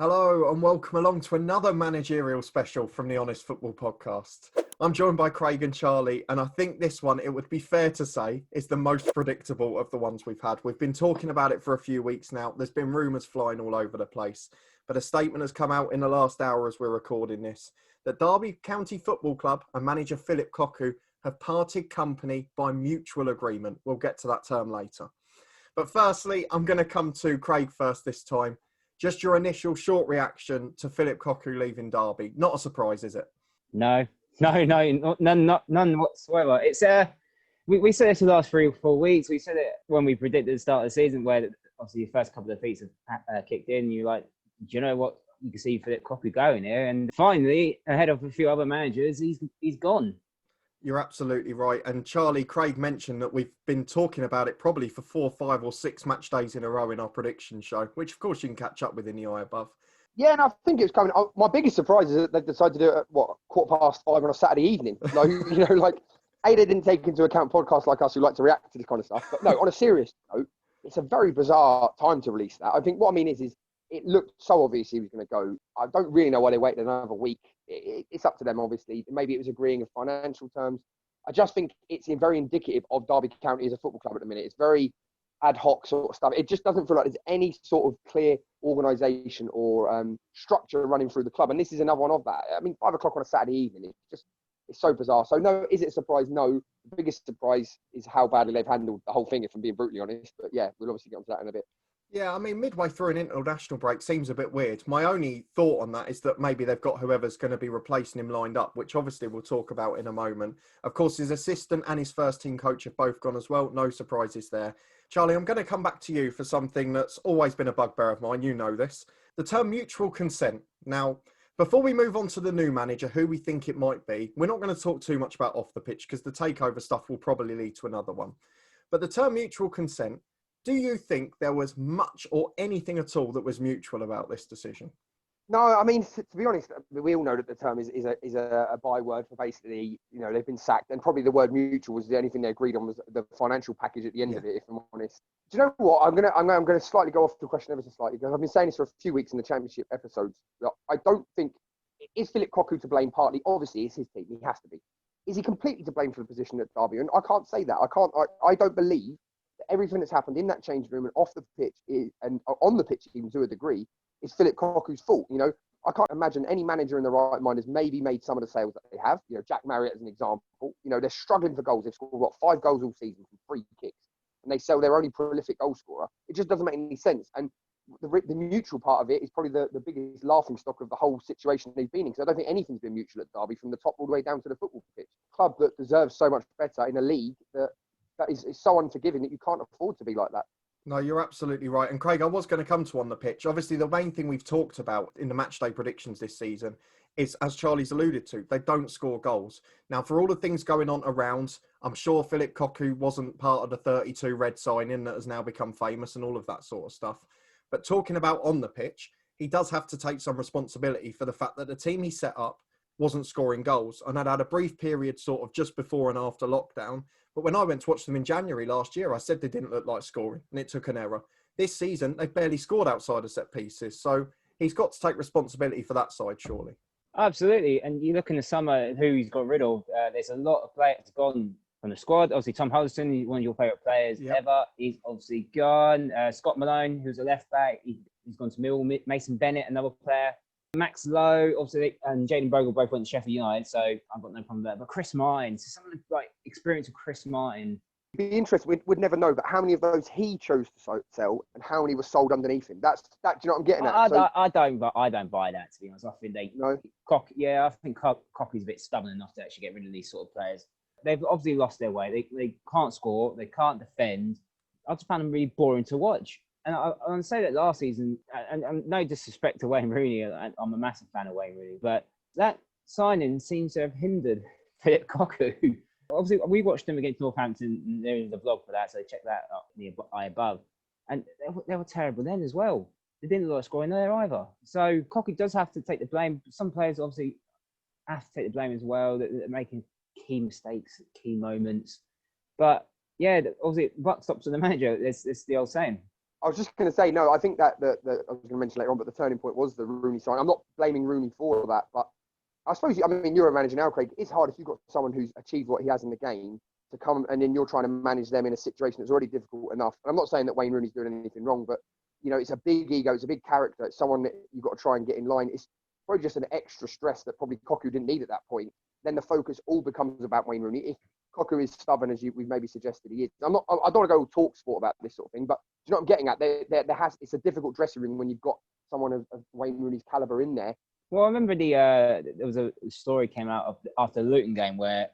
Hello and welcome along to another managerial special from the Honest Football Podcast. I'm joined by Craig and Charlie, and I think this one, it would be fair to say, is the most predictable of the ones we've had. We've been talking about it for a few weeks now. There's been rumours flying all over the place, but a statement has come out in the last hour as we're recording this, that Derby County Football Club and manager Phillip Cocu have parted company by mutual agreement. We'll get to that term later. But firstly, I'm going to come to Craig first this time. Just your initial short reaction to Phillip Cocu leaving Derby. Not a surprise, is it? No, none whatsoever. It's we said this the last 3 or 4 weeks. We said it when we predicted the start of the season, where obviously the first couple of defeats have kicked in. You're like, do you know what? You can see Phillip Cocu going here, and finally, ahead of a few other managers, he's gone. You're absolutely right. And Charlie, Craig mentioned that we've been talking about it probably for 4, 5 or 6 match days in a row in our prediction show, which of course you can catch up with in the eye above. Yeah, and I think it's coming. My biggest surprise is that they've decided to do it at, 5:15 on a Saturday evening. Like, they didn't take into account podcasts like us who like to react to this kind of stuff. But no, on a serious note, it's a very bizarre time to release that. I think what I mean is it looked so obvious he was going to go. I don't really know why they waited another week. It's up to them, obviously. Maybe it was agreeing of financial terms. I just think it's very indicative of Derby County as a football club at the minute. It's very ad hoc sort of stuff. It just doesn't feel like there's any sort of clear organisation or structure running through the club. And this is another one of that. I mean, 5 o'clock on a Saturday evening, it's so bizarre. So no, is it a surprise? No. The biggest surprise is how badly they've handled the whole thing, if I'm being brutally honest. But yeah, we'll obviously get onto that in a bit. Yeah, I mean, midway through an international break seems a bit weird. My only thought on that is that maybe they've got whoever's going to be replacing him lined up, which obviously we'll talk about in a moment. Of course, his assistant and his first team coach have both gone as well. No surprises there. Charlie, I'm going to come back to you for something that's always been a bugbear of mine. You know this. The term mutual consent. Now, before we move on to the new manager, who we think it might be, we're not going to talk too much about off the pitch because the takeover stuff will probably lead to another one. But the term mutual consent, do you think there was much or anything at all that was mutual about this decision? No, I mean, to be honest, we all know that the term is a byword for basically, they've been sacked, and probably the word mutual was the only thing they agreed on was the financial package at the end of it, if I'm honest. Do you know what? I'm gonna slightly go off the question ever so slightly, because I've been saying this for a few weeks in the championship episodes. I don't think, is Phillip Cocu to blame partly? Obviously, it's his team. He has to be. Is he completely to blame for the position at Derby? And I can't say that. I don't believe that everything that's happened in that change room and off the pitch and on the pitch even to a degree is Phillip Cocu's fault. I can't imagine any manager in the right mind has maybe made some of the sales that they have. Jack Marriott as an example. They're struggling for goals. They've scored 5 goals all season from 3 kicks, and they sell their only prolific goal scorer. It just doesn't make any sense. And the mutual part of it is probably the biggest laughing stock of the whole situation they've been in. Because I don't think anything's been mutual at Derby from the top all the way down to the football pitch. Club that deserves so much better in a league that is so unforgiving that you can't afford to be like that. No, you're absolutely right. And Craig, I was going to come to on the pitch. Obviously, the main thing we've talked about in the matchday predictions this season is, as Charlie's alluded to, they don't score goals. Now, for all the things going on around, I'm sure Phillip Cocu wasn't part of the 32 red signing that has now become famous and all of that sort of stuff. But talking about on the pitch, he does have to take some responsibility for the fact that the team he set up wasn't scoring goals and had a brief period sort of just before and after lockdown. But when I went to watch them in January last year, I said they didn't look like scoring, and it took an error. This season, they've barely scored outside of set pieces. So he's got to take responsibility for that side, surely. Absolutely. And you look in the summer who he's got rid of. There's a lot of players gone from the squad. Obviously, Tom Huddleston, one of your favourite players ever. He's obviously gone. Scott Malone, who's a left back, he's gone to Mill. Mason Bennett, another player. Max Lowe, obviously, and Jaden Bogle both went to Sheffield United, so I've got no problem there. But Chris Martin, some of the experience of Chris Martin. It'd be interesting. We'd never know, but how many of those he chose to sell, and how many were sold underneath him? That. Do you know what I'm getting at? I don't buy that, to be honest. I think I think Cocu's a bit stubborn enough to actually get rid of these sort of players. They've obviously lost their way. They can't score. They can't defend. I just found them really boring to watch. And I say that last season, and no disrespect to Wayne Rooney, I'm a massive fan of Wayne Rooney, but that signing seems to have hindered Phillip Cocu. Obviously, we watched them against Northampton, and there is the vlog for that, so check that up in the eye above. And they were terrible then as well. They didn't look like scoring there either. So Cocu does have to take the blame. Some players obviously have to take the blame as well. They're making key mistakes, key moments. But yeah, obviously, buck stops with the manager. It's the old saying. I was just going to say, no, I think that I was going to mention later on, but the turning point was the Rooney sign. I'm not blaming Rooney for that, but I suppose, you're a manager now, Craig. It's hard if you've got someone who's achieved what he has in the game to come and then you're trying to manage them in a situation that's already difficult enough. And I'm not saying that Wayne Rooney's doing anything wrong, but, it's a big ego, it's a big character, it's someone that you've got to try and get in line. It's probably just an extra stress that probably Cocu didn't need at that point. Then the focus all becomes about Wayne Rooney. If Cocu is stubborn, as we've maybe suggested he is, I don't want to go talk sport about this sort of thing, but do you know what I'm getting at? It's a difficult dressing room when you've got someone of Wayne Rooney's caliber in there. Well, I remember there was a story came out after the Luton game where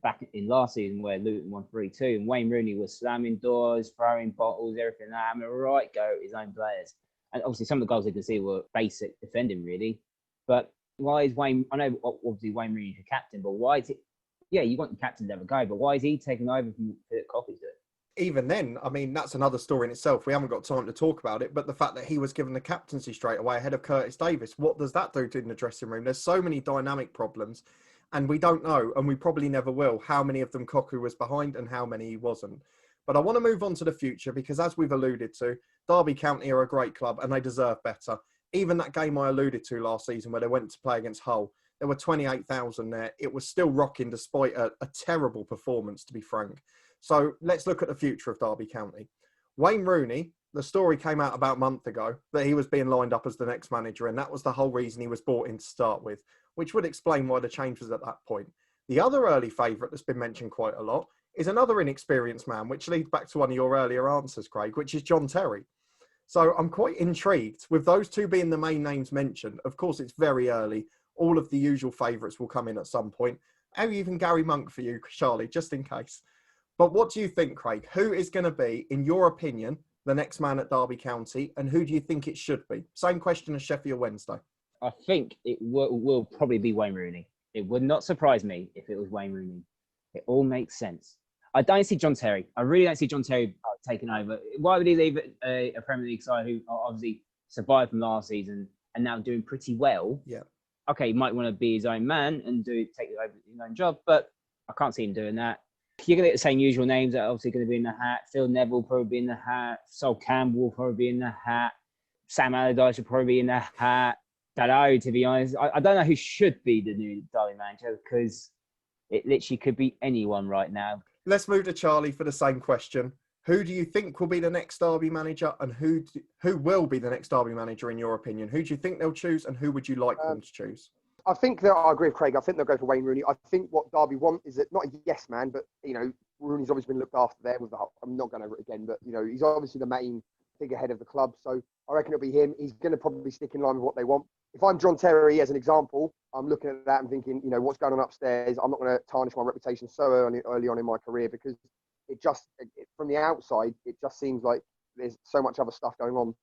back in last season where Luton won 3-2 and Wayne Rooney was slamming doors, throwing bottles, everything, having a right go at his own players. And obviously some of the goals they could see were basic defending really. But why is Wayne, I know obviously Wayne Rooney's your captain, but why is it, yeah, you want the captain to have a go, but why is he taking over from Phillip Cocu's doing? Even then, that's another story in itself. We haven't got time to talk about it, but the fact that he was given the captaincy straight away ahead of Curtis Davis, what does that do in the dressing room? There's so many dynamic problems, and we don't know, and we probably never will, how many of them Cocu was behind and how many he wasn't. But I want to move on to the future because, as we've alluded to, Derby County are a great club and they deserve better. Even that game I alluded to last season where they went to play against Hull, there were 28,000 there. It was still rocking despite a terrible performance, to be frank. So let's look at the future of Derby County. Wayne Rooney, the story came out about a month ago that he was being lined up as the next manager, and that was the whole reason he was brought in to start with, which would explain why the change was at that point. The other early favourite that's been mentioned quite a lot is another inexperienced man, which leads back to one of your earlier answers, Craig, which is John Terry. So I'm quite intrigued with those two being the main names mentioned. Of course, it's very early. All of the usual favourites will come in at some point. Maybe even Gary Monk for you, Charlie, just in case. But what do you think, Craig? Who is going to be, in your opinion, the next man at Derby County, and who do you think it should be? Same question as Sheffield Wednesday. I think it will probably be Wayne Rooney. It would not surprise me if it was Wayne Rooney. It all makes sense. I don't see John Terry. I really don't see John Terry taking over. Why would he leave a Premier League side who obviously survived from last season and now doing pretty well? Yeah. Okay, he might want to be his own man and take over his own job, but I can't see him doing that. You're going to get the same usual names that are obviously going to be in the hat. Phil Neville will probably be in the hat. Sol Campbell will probably be in the hat. Sam Allardyce will probably be in the hat. Don't know, to be honest. I don't know who should be the new Derby manager because it literally could be anyone right now. Let's move to Charlie for the same question. Who do you think will be the next Derby manager, and who will be the next Derby manager in your opinion? Who do you think they'll choose, and who would you like them to choose? I think I agree with Craig. I think they'll go for Wayne Rooney. I think what Derby want is that not a yes man, but Rooney's obviously been looked after there with the. I'm not going over it again, but he's obviously the main figurehead of the club. So I reckon it'll be him. He's going to probably stick in line with what they want. If I'm John Terry, as an example, I'm looking at that and thinking, what's going on upstairs. I'm not going to tarnish my reputation so early on in my career because from the outside, it just seems like there's so much other stuff going on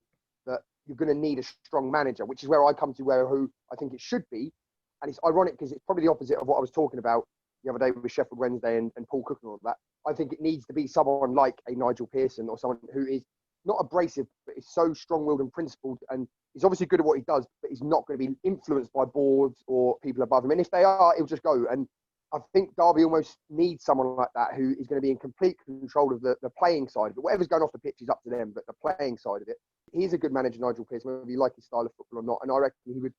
that you're going to need a strong manager, which is where I come to who I think it should be. And it's ironic because it's probably the opposite of what I was talking about the other day with Sheffield Wednesday and Paul Cook and all of that. I think it needs to be someone like a Nigel Pearson or someone who is not abrasive, but is so strong-willed and principled. And he's obviously good at what he does, but he's not going to be influenced by boards or people above him. And if they are, he'll just go. And I think Derby almost needs someone like that who is going to be in complete control of the playing side of it. Whatever's going off the pitch is up to them, but the playing side of it. He's a good manager, Nigel Pearson, whether you like his style of football or not. And I reckon he would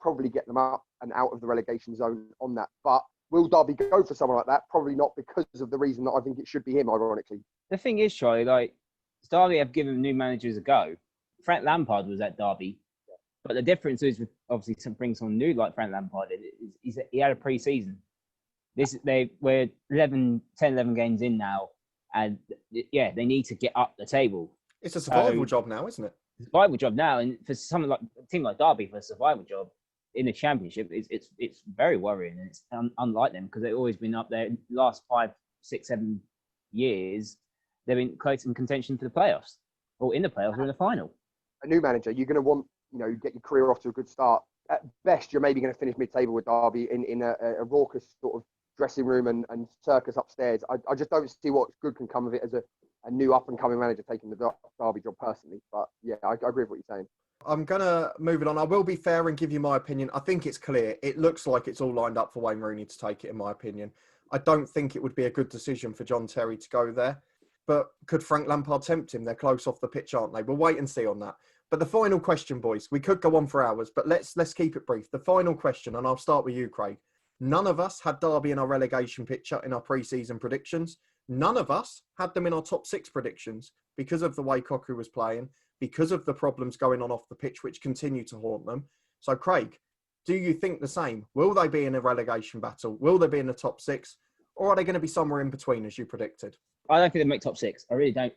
probably get them up and out of the relegation zone on that. But will Derby go for someone like that? Probably not, because of the reason that I think it should be him, ironically. The thing is, Charlie, Derby have given new managers a go. Frank Lampard was at Derby. But the difference is, obviously, to bring someone new like Frank Lampard, he had a pre-season. We're 10, 11 games in now. And, yeah, they need to get up the table. It's a survival job now, isn't it? Survival job now. And for someone like a team like Derby, for a survival job in the Championship, it's very worrying. And it's unlike them because they've always been up there. The last 5, 6, 7 years, they've been close in contention for the playoffs, or in the playoffs, or in the final. A new manager, you're going to want, get your career off to a good start. At best, you're maybe going to finish mid-table with Derby in a raucous sort of dressing room and circus upstairs. I just don't see what good can come of it as a new up-and-coming manager taking the Derby job personally. But yeah, I agree with what you're saying. I'm going to move it on. I will be fair and give you my opinion. I think it's clear. It looks like it's all lined up for Wayne Rooney to take it, in my opinion. I don't think it would be a good decision for John Terry to go there. But could Frank Lampard tempt him? They're close off the pitch, aren't they? We'll wait and see on that. But the final question, boys, we could go on for hours, but let's keep it brief. The final question, and I'll start with you, Craig. None of us had Derby in our relegation picture in our pre-season predictions. None of us had them in our top 6 predictions because of the way Cocu was playing, because of the problems going on off the pitch, which continue to haunt them. So, Craig, do you think the same? Will they be in a relegation battle? Will they be in the top 6? Or are they going to be somewhere in between, as you predicted? I don't think they'll make top 6. I really don't.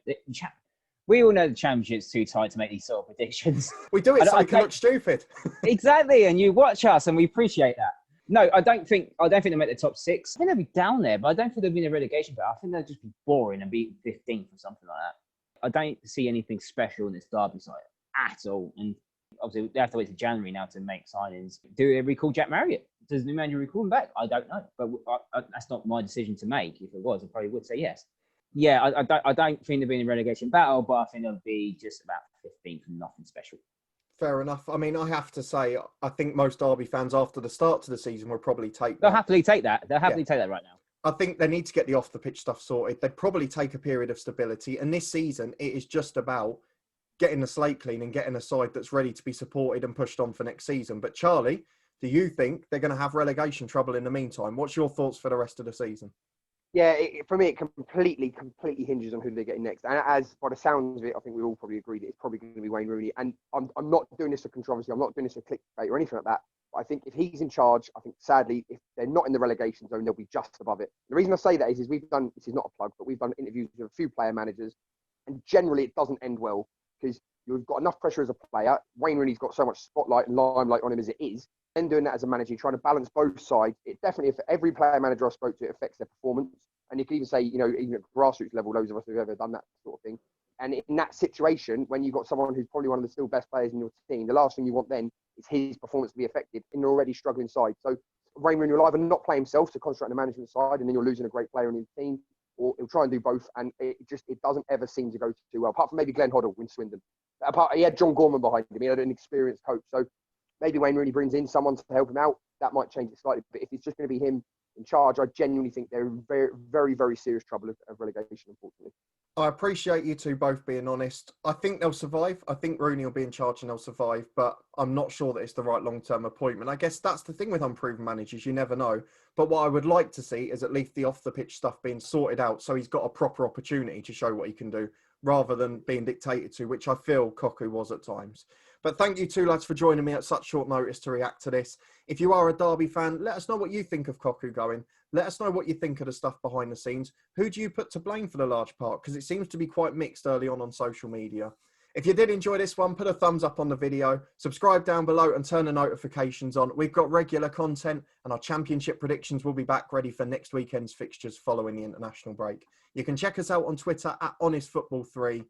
We all know the Championship's too tight to make these sort of predictions. We do it so we can look stupid. Exactly, and you watch us and we appreciate that. No, I don't think they'll make the top 6. I think they'll be down there, but I don't think they'll be in a relegation battle. I think they'll just be boring and be 15th or something like that. I don't see anything special in this Derby side at all. And obviously, they have to wait to January now to make signings. Do they recall Jack Marriott? Does the new manager recall him back? I don't know. But that's not my decision to make. If it was, I probably would say yes. Yeah, I don't think they'll be in a relegation battle, but I think they'll be just about 15th and nothing special. Fair enough. I mean, I have to say, I think most Derby fans after the start to the season will probably take that. They'll happily take that. They'll happily take that right now. I think they need to get the off-the-pitch stuff sorted. They'd probably take a period of stability. And this season, it is just about getting the slate clean and getting a side that's ready to be supported and pushed on for next season. But Charlie, do you think they're going to have relegation trouble in the meantime? What's your thoughts for the rest of the season? Yeah, for me, it completely hinges on who they're getting next. And as by the sounds of it, I think we all probably agree that it's probably going to be Wayne Rooney. And I'm not doing this for controversy. I'm not doing this for clickbait or anything like that. But I think if he's in charge, I think sadly, if they're not in the relegation zone, they'll be just above it. The reason I say that is we've done, this is not a plug, but we've done interviews with a few player managers. And generally, it doesn't end well because you've got enough pressure as a player. Wayne Rooney's got so much spotlight and limelight on him as it is. Then doing that as a manager, trying to balance both sides, it definitely, if every player manager I spoke to, it affects their performance. And you can even say, even at grassroots level, loads of us have ever done that sort of thing. And in that situation, when you've got someone who's probably one of the still best players in your team, the last thing you want then is his performance to be affected in an already struggling side. So Wayne Rooney will either not play himself to concentrate on the management side, and then you're losing a great player in his team, or he'll try and do both. And it doesn't ever seem to go too well, apart from maybe Glenn Hoddle in Swindon. He had John Gorman behind him. He had an experienced coach. So maybe Wayne Rooney brings in someone to help him out. That might change it slightly. But if it's just going to be him in charge, I genuinely think they're in very, very, very serious trouble of relegation, unfortunately. I appreciate you two both being honest. I think they'll survive. I think Rooney will be in charge and they'll survive, but I'm not sure that it's the right long-term appointment. I guess that's the thing with unproven managers. You never know. But what I would like to see is at least the off-the-pitch stuff being sorted out so he's got a proper opportunity to show what he can do rather than being dictated to, which I feel Cocu was at times. But thank you two lads for joining me at such short notice to react to this. If you are a Derby fan, let us know what you think of Cocu going. Let us know what you think of the stuff behind the scenes. Who do you put to blame for the large part? Because it seems to be quite mixed early on social media. If you did enjoy this one, put a thumbs up on the video, subscribe down below and turn the notifications on. We've got regular content and our championship predictions will be back ready for next weekend's fixtures following the international break. You can check us out on Twitter at HonestFootball3 and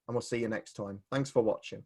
we'll see you next time. Thanks for watching.